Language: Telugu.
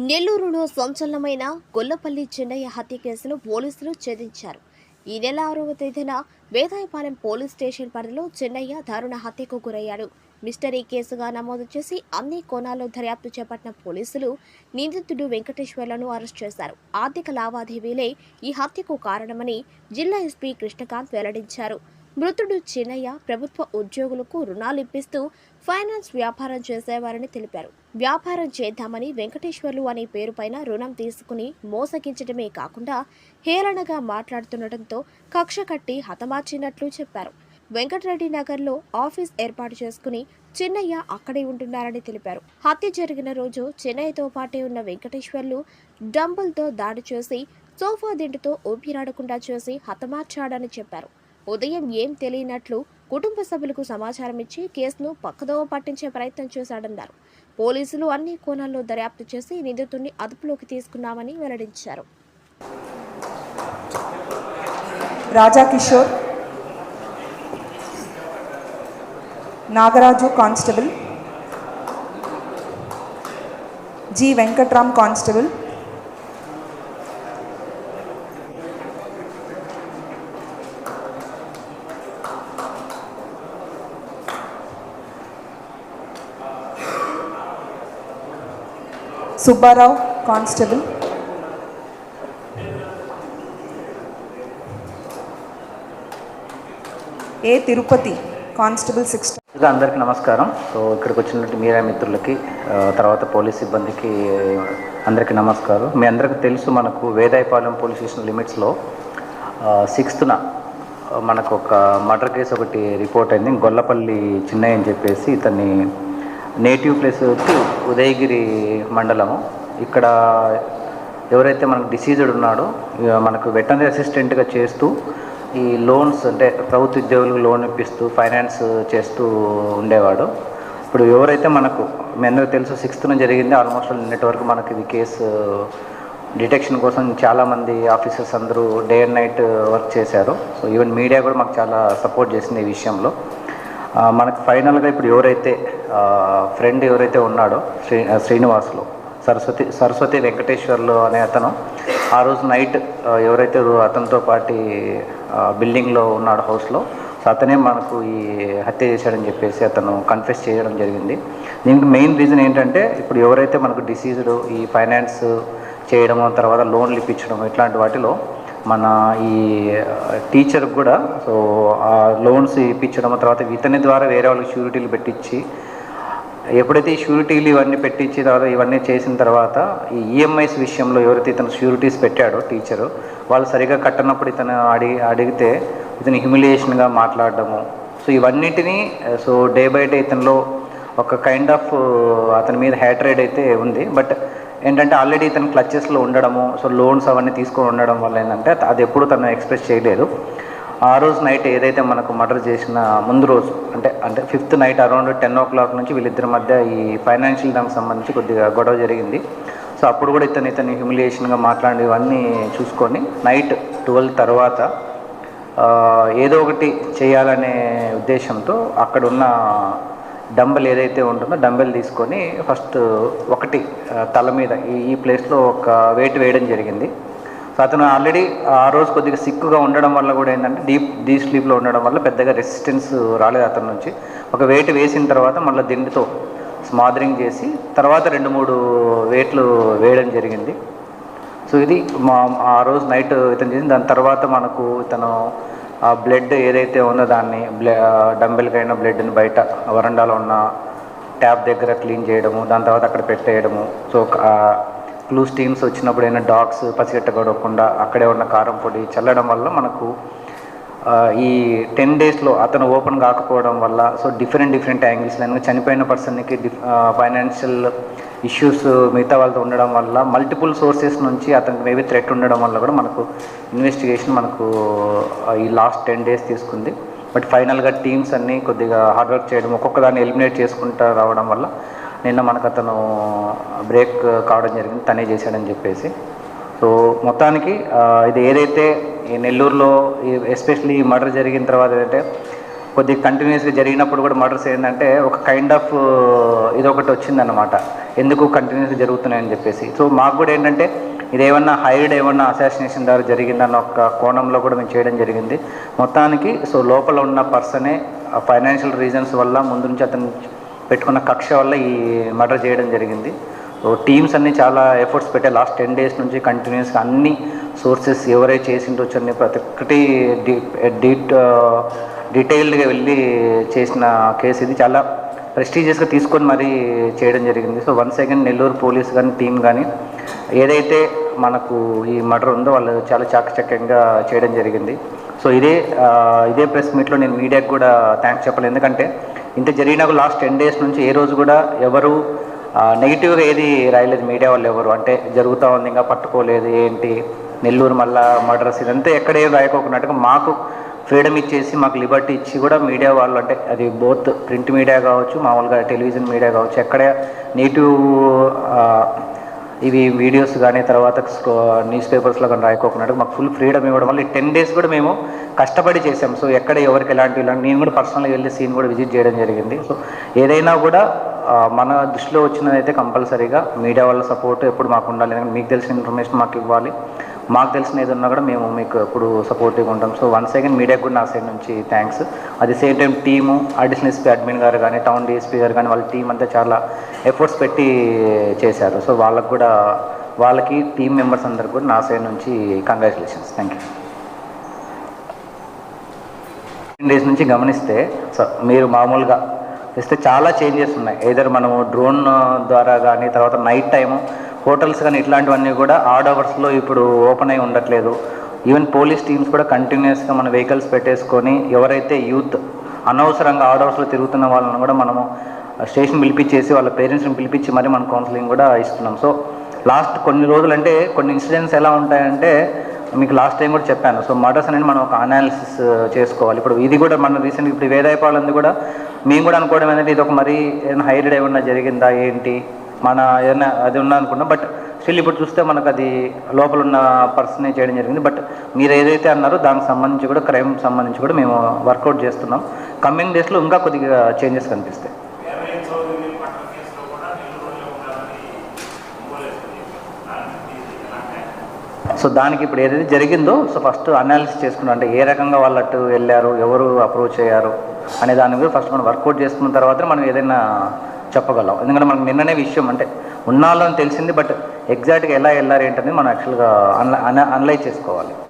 నెల్లూరులో సంచలనమైన గొల్లపల్లి చెన్నయ్య హత్య కేసును పోలీసులు ఛేదించారు. ఈ నెల 6వ తేదీన వేదాయపాలెం పోలీస్ స్టేషన్ పరిధిలో చెన్నయ్య దారుణ హత్యకు గురయ్యాడు. మిస్టరీ కేసుగా నమోదు చేసి అన్ని కోణాల్లో దర్యాప్తు చేపట్టిన పోలీసులు నిందితుడు వెంకటేశ్వర్లను అరెస్ట్ చేశారు. ఆర్థిక లావాదేవీలే ఈ హత్యకు కారణమని జిల్లా ఎస్పీ కృష్ణకాంత్ వెల్లడించారు. మృతుడు చిన్నయ్య ప్రభుత్వ ఉద్యోగులకు రుణాలు ఇప్పిస్తూ ఫైనాన్స్ వ్యాపారం చేసేవారని తెలిపారు. వ్యాపారం చేద్దామని వెంకటేశ్వర్లు అనే పేరుపైన రుణం తీసుకుని మోసగించడమే కాకుండా హేళనగా మాట్లాడుతుండటంతో కక్ష కట్టి హతమార్చినట్లు చెప్పారు. వెంకటరెడ్డి నగర్లో ఆఫీస్ ఏర్పాటు చేసుకుని చిన్నయ్య అక్కడే ఉంటున్నారని తెలిపారు. హత్య జరిగిన రోజు చిన్నయ్యతో పాటే ఉన్న వెంకటేశ్వర్లు డంబుల్తో దాడి చేసి సోఫా దిండుతో ఊపిరాడకుండా చేసి హతమార్చాడని చెప్పారు. ఉదయం ఏం తెలియనట్లు కుటుంబ సభ్యులకు సమాచారం ఇచ్చి కేసును పక్కదోవ పట్టించే ప్రయత్నం చేశాడన్నారు. పోలీసులు అన్ని కోణాల్లో దర్యాప్తు చేసి నిందితుడిని అదుపులోకి తీసుకున్నామని వెల్లడించారు. Raja Kishore, Nagaraju constable, G Venkatram constable, Subbarao constable, A Tirupati constable 6. అందరికీ నమస్కారం. సో ఇక్కడికి వచ్చినట్టు మీడియా మిత్రులకి తర్వాత పోలీస్ సిబ్బందికి అందరికీ నమస్కారం. మీ అందరికీ తెలుసు, మనకు వేదాయపాలెం పోలీస్ స్టేషన్ లిమిట్స్లో 6th మనకు ఒక మర్డర్ కేసు ఒకటి రిపోర్ట్ అయింది. గొల్లపల్లి చిన్నయ్య అని చెప్పేసి ఇతన్ని నేటివ్ ప్లేస్ వచ్చి ఉదయగిరి మండలము. ఇక్కడ ఎవరైతే మనకు డిసీజ్డ్ ఉన్నాడో మనకు వెటనరీ అసిస్టెంట్గా చేస్తూ ఈ లోన్స్ అంటే ప్రభుత్వ ఉద్యోగులకు లోన్ ఇప్పిస్తూ ఫైనాన్స్ చేస్తూ ఉండేవాడు. ఇప్పుడు ఎవరైతే మనకు మీ అందరికీ తెలుసు 6th జరిగింది. ఆల్మోస్ట్ నిన్నటి వరకు మనకి ఇది కేసు డిటెక్షన్ కోసం చాలామంది ఆఫీసర్స్ అందరూ డే అండ్ నైట్ వర్క్ చేశారు. సో ఈవెన్ మీడియా కూడా మాకు చాలా సపోర్ట్ చేసింది ఈ విషయంలో. మనకు ఫైనల్గా ఇప్పుడు ఎవరైతే ఫ్రెండ్ ఎవరైతే ఉన్నాడో శ్రీనివాసులు సరస్వతి వెంకటేశ్వర్లు అనే అతను ఆ రోజు నైట్ ఎవరైతే అతనితో పాటు బిల్డింగ్లో ఉన్నాడు హౌస్లో, సో అతనే మనకు ఈ హత్య చేశాడని చెప్పేసి అతను కన్ఫెస్ చేయడం జరిగింది. దీనికి మెయిన్ రీజన్ ఏంటంటే ఇప్పుడు ఎవరైతే మనకు డిసీజ్డ్ ఈ ఫైనాన్స్ చేయడము, తర్వాత లోన్లు ఇప్పించడం, ఇట్లాంటి వాటిలో మన ఈ టీచర్కి కూడా సో ఆ లోన్స్ ఇప్పించడం, తర్వాత ఇతని ద్వారా వేరే వాళ్ళకి షూరిటీలు పెట్టించి ఎప్పుడైతే ఈ షూరిటీలు ఇవన్నీ పెట్టించి తర్వాత ఇవన్నీ చేసిన తర్వాత ఈ ఈఎంఐస్ విషయంలో ఎవరైతే ఇతను షూరిటీస్ పెట్టాడో టీచరు, వాళ్ళు సరిగా కట్టనప్పుడు ఇతను అడిగితే ఇతను హ్యూమిలియేషన్గా మాట్లాడడము, సో ఇవన్నిటినీ సో డే బై డే ఇతనిలో ఒక కైండ్ ఆఫ్ అతని మీద హ్యాట్రేడ్ అయితే ఉంది. బట్ ఏంటంటే ఆల్రెడీ ఇతను క్లచెస్లో ఉండడము, సో లోన్స్ అవన్నీ తీసుకొని ఉండడం వల్ల ఏంటంటే అది ఎప్పుడు తను ఎక్స్ప్రెస్ చేయలేదు. ఆ రోజు నైట్ ఏదైతే మనకు మర్డర్ చేసిన ముందు రోజు అంటే 5th నైట్ అరౌండ్ 10 o'clock నుంచి వీళ్ళిద్దరి మధ్య ఈ ఫైనాన్షియల్ దానికి సంబంధించి కొద్దిగా గొడవ జరిగింది. సో అప్పుడు కూడా ఇతను హ్యూమిలియేషన్గా మాట్లాడి ఇవన్నీ చూసుకొని నైట్ 12 తర్వాత ఏదో ఒకటి చేయాలనే ఉద్దేశంతో అక్కడున్న డంబెల్ ఏదైతే ఉంటుందో డంబెల్ తీసుకొని ఫస్ట్ ఒకటి తల మీద ఈ ప్లేస్లో ఒక వెయిట్ వేయడం జరిగింది. సో అతను ఆల్రెడీ ఆ రోజు కొద్దిగా సిక్కుగా ఉండడం వల్ల కూడా ఏంటంటే డీప్ స్లీప్లో ఉండడం వల్ల పెద్దగా రెసిస్టెన్స్ రాలేదు అతని నుంచి. ఒక వెయిట్ వేసిన తర్వాత మళ్ళీ దిండుతో స్మాదరింగ్ చేసి తర్వాత 2-3 వెయిట్లు వేయడం జరిగింది. సో ఇది ఆ రోజు నైట్ ఇతను చేసింది. దాని తర్వాత మనకు ఇతను ఆ బ్లడ్ ఏదైతే ఉందో దాన్ని డంబెల్కైనా బ్లడ్ని బయట వరండాలో ఉన్న ట్యాప్ దగ్గర క్లీన్ చేయడము, దాని తర్వాత అక్కడ పెట్టేయడము. సో క్లూస్ టీమ్స్ వచ్చినప్పుడు అయినా డాగ్స్ పసిగట్టగొడకుండా అక్కడే ఉన్న కారం పొడి చల్లడం వల్ల మనకు ఈ 10 daysలో అతను ఓపెన్ కాకపోవడం వల్ల సో డిఫరెంట్ యాంగిల్స్లో చనిపోయిన పర్సన్కి ఫైనాన్షియల్ ఇష్యూస్ మిగతా వాళ్ళతో ఉండడం వల్ల మల్టిపుల్ సోర్సెస్ నుంచి అతనికి మేబీ థ్రెట్ ఉండడం వల్ల కూడా మనకు ఇన్వెస్టిగేషన్ మనకు ఈ లాస్ట్ 10 days తీసుకుంది. బట్ ఫైనల్గా టీమ్స్ అన్నీ కొద్దిగా హార్డ్ వర్క్ చేయడం, ఒక్కొక్క దాన్ని ఎలిమినేట్ చేసుకుంటూ రావడం వల్ల నిన్న మనకు అతను బ్రేక్ కావడం జరిగింది, తనే చేశాడని చెప్పేసి. సో మొత్తానికి ఇది ఏదైతే ఈ నెల్లూరులో ఎస్పెషల్లీ మర్డర్ జరిగిన తర్వాత ఏంటంటే కొద్దిగా కంటిన్యూస్గా జరిగినప్పుడు కూడా మర్డర్స్ ఏంటంటే ఒక కైండ్ ఆఫ్ ఇదొకటి వచ్చిందన్నమాట, ఎందుకు కంటిన్యూస్గా జరుగుతున్నాయని చెప్పేసి. సో మాకు కూడా ఏంటంటే ఇదేమన్నా హైడ్ ఏమన్నా అసాసినేషన్ ద్వారా జరిగిందన్న ఒక కోణంలో కూడా మేము చేయడం జరిగింది మొత్తానికి. సో లోపల ఉన్న పర్సనే ఫైనాన్షియల్ రీజన్స్ వల్ల ముందు నుంచి అతను పెట్టుకున్న కక్ష వల్ల ఈ మర్డర్ చేయడం జరిగింది. సో టీమ్స్ అన్నీ చాలా ఎఫర్ట్స్ పెట్టే లాస్ట్ 10 days నుంచి కంటిన్యూస్గా అన్ని సోర్సెస్ ఎవరైతే చేసిండొచ్చు అన్ని ప్రతి ఒక్కటి డీటెయిల్డ్గా వెళ్ళి చేసిన కేసు ఇది. చాలా ప్రెస్టీజియస్గా తీసుకొని మరీ చేయడం జరిగింది. So once again Nellore police కానీ టీం కానీ ఏదైతే మనకు ఈ మర్డర్ ఉందో వాళ్ళు చాలా చాకచక్యంగా చేయడం జరిగింది. సో ఇదే ప్రెస్ మీట్లో నేను మీడియాకు కూడా థ్యాంక్స్ చెప్పాలి. ఎందుకంటే ఇంత జరిగినా లాస్ట్ 10 days నుంచి ఏ రోజు కూడా ఎవరు నెగిటివ్గా ఏది రాయలేదు మీడియా వాళ్ళు ఎవరు, అంటే జరుగుతూ ఉంది ఇంకా పట్టుకోలేదు ఏంటి నెల్లూరు మళ్ళా మర్డర్స్ ఇదంతా ఎక్కడేం రాయకోకున్నట్టుగా మాకు ఫ్రీడమ్ ఇచ్చేసి మాకు లిబర్టీ ఇచ్చి కూడా మీడియా వాళ్ళు, అంటే అది బోత్ ప్రింట్ మీడియా కావచ్చు మామూలుగా టెలివిజన్ మీడియా కావచ్చు, ఎక్కడ నెగిటివ్ ఇవి వీడియోస్ కానీ తర్వాత న్యూస్ పేపర్స్లో కానీ రాయకోకున్నట్టు మాకు ఫుల్ ఫ్రీడమ్ ఇవ్వడం వల్ల 10 days కూడా మేము కష్టపడి చేసాం. సో ఎక్కడ ఎవరికి ఎలాంటి నేను కూడా పర్సనల్గా వెళ్ళి సీన్ కూడా విజిట్ చేయడం జరిగింది. సో ఏదైనా కూడా మన దృష్టిలో వచ్చినదైతే కంపల్సరీగా మీడియా వాళ్ళ సపోర్ట్ ఎప్పుడు మాకు ఉండాలి. ఎందుకంటే మీకు తెలిసిన ఇన్ఫర్మేషన్ మాకు ఇవ్వాలి, మాకు తెలిసిన ఏది ఉన్నా కూడా మేము మీకు ఎప్పుడు సపోర్టివ్గా ఉంటాం. సో వన్స్ అగైన్ మీడియాకు కూడా నా సైడ్ నుంచి thanks. At the same time team additional SP admin గారు కానీ టౌన్ డిఎస్పీ గారు కానీ వాళ్ళ టీం అంతా చాలా ఎఫర్ట్స్ పెట్టి చేశారు. సో వాళ్ళకి టీం మెంబర్స్ అందరికి కూడా నా సైడ్ నుంచి కంగ్రాచులేషన్స్. Thank you. 10 days నుంచి గమనిస్తే సో మీరు మామూలుగా ఇస్తే చాలా చేంజెస్ ఉన్నాయి. ఏదర్ మనము డ్రోన్ ద్వారా కానీ తర్వాత నైట్ టైము హోటల్స్ కానీ ఇట్లాంటివన్నీ కూడా ఆడ్ అవర్స్లో ఇప్పుడు ఓపెన్ అయి ఉండట్లేదు. ఈవెన్ పోలీస్ టీమ్స్ కూడా కంటిన్యూస్గా మన వెహికల్స్ పెట్టేసుకొని ఎవరైతే యూత్ అనవసరంగా ఆడ్ అవర్స్లో తిరుగుతున్న వాళ్ళని కూడా మనము స్టేషన్ పిలిపించేసి వాళ్ళ పేరెంట్స్ని పిలిపించి మరి మనం కౌన్సిలింగ్ కూడా ఇస్తున్నాం. సో లాస్ట్ కొన్ని రోజులు అంటే కొన్ని ఇన్సిడెంట్స్ ఎలా ఉంటాయంటే మీకు లాస్ట్ టైం కూడా చెప్పాను. సో మర్డర్స్ అనేది మనం ఒక అనాలిసిస్ చేసుకోవాలి. ఇప్పుడు ఇది కూడా మన రీసెంట్గా ఇప్పుడు వేదాయపాలంది కూడా మేము కూడా అనుకోవడం ఏంటంటే ఇది ఒక మరీ ఏదైనా హైరైడ్ ఏమన్నా జరిగిందా ఏంటి మన ఏదైనా అది ఉన్నా అనుకున్నాం. బట్ స్టిల్ ఇప్పుడు చూస్తే మనకు అది లోపల ఉన్న పర్సనే చేయడం జరిగింది. బట్ మీరు ఏదైతే అన్నారో దానికి సంబంధించి కూడా క్రైమ్ సంబంధించి కూడా మేము వర్కౌట్ చేస్తున్నాం. కమింగ్ డేస్లో ఇంకా కొద్దిగా చేంజెస్ కనిపిస్తాయి. సో దానికి ఇప్పుడు ఏదైతే జరిగిందో సో ఫస్ట్ అనాలిసిస్ చేసుకున్నాం, అంటే ఏ రకంగా వాళ్ళు అటు వెళ్ళారు, ఎవరు అప్రోచ్ అయ్యారు అనే దాని మీద ఫస్ట్ మనం వర్కౌట్ చేసుకున్న తర్వాత మనం ఏదైనా చెప్పగలం. ఎందుకంటే మనకు నిన్ననే విషయం అంటే ఉన్నాళ్ళని తెలిసింది, బట్ ఎగ్జాక్ట్గా ఎలా వెళ్ళారు ఏంటనేది మనం యాక్చువల్గా అనలైజ్ చేసుకోవాలి.